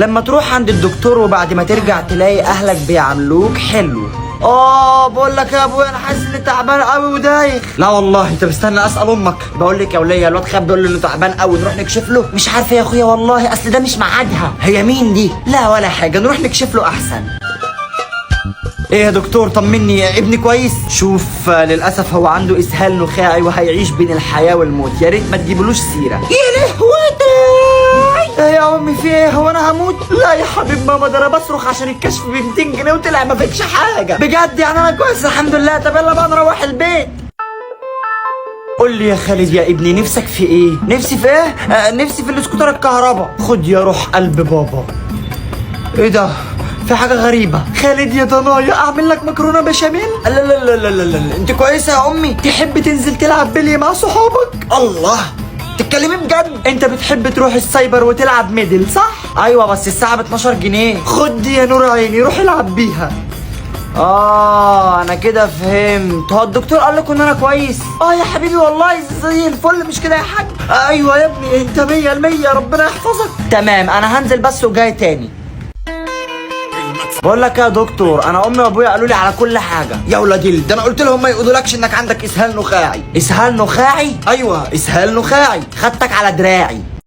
لما تروح عند الدكتور وبعد ما ترجع تلاقي اهلك بيعاملوك حلو. بقول لك يا ابويا انا حاسس اني تعبان قوي ودايخ. لا والله. طب استنى اسال امك. بقول لك يا وليه الواد خاب بيقول لي انه تعبان قوي، نروح نكشف له؟ مش عارفه يا اخويا والله، اصل ده مش ميعادها. هي مين دي؟ لا ولا حاجه، نروح نكشف له احسن. ايه يا دكتور طمني، ابني كويس؟ شوف للاسف هو عنده اسهال نخاعي وهيعيش بين الحياه والموت، يا ريت ما تجيبلوش سيره. يا لهوتي. ايه يا امي في ايه؟ هو انا هموت؟ لا يا حبيب ماما، ده انا بصرخ عشان الكشف ب 200 جنيه وطلع ما فيكش حاجه بجد، يعني انا كويس الحمد لله. طب يلا بقى نروح البيت. قول لي يا خالد يا ابني نفسك في ايه؟ نفسي في ايه؟ نفسي في الاسكوتر الكهرباء. خد يا روح قلب بابا. ايه ده؟ في حاجة غريبة. خالد يا ضنايا اعمل لك مكرونة بشاميل؟ لا لا لا لا لا لا، انت كويسة يا امي؟ تحب تنزل تلعب بلي مع صحابك؟ الله، تتكلمي بجد؟ انت بتحب تروح السايبر وتلعب ميدل صح؟ ايوه بس الساعة ب 12 جنيه. خد دي يا نور عيني، روح العب بيها. انا كده فهمت. هو الدكتور قال لكم ان انا كويس؟ يا حبيبي والله زي الفل، مش كده يا حاج؟ ايوه يا ابني انت 100%، ربنا يحفظك. تمام انا هنزل بس وجاي تاني. بقول لك يا دكتور، انا امي وابويا قالوا لي على كل حاجه. يا ولاد ده انا قلت لهم ما يقولولكش انك عندك اسهال نخاعي. اسهال نخاعي؟ ايوه اسهال نخاعي. خدتك على دراعي.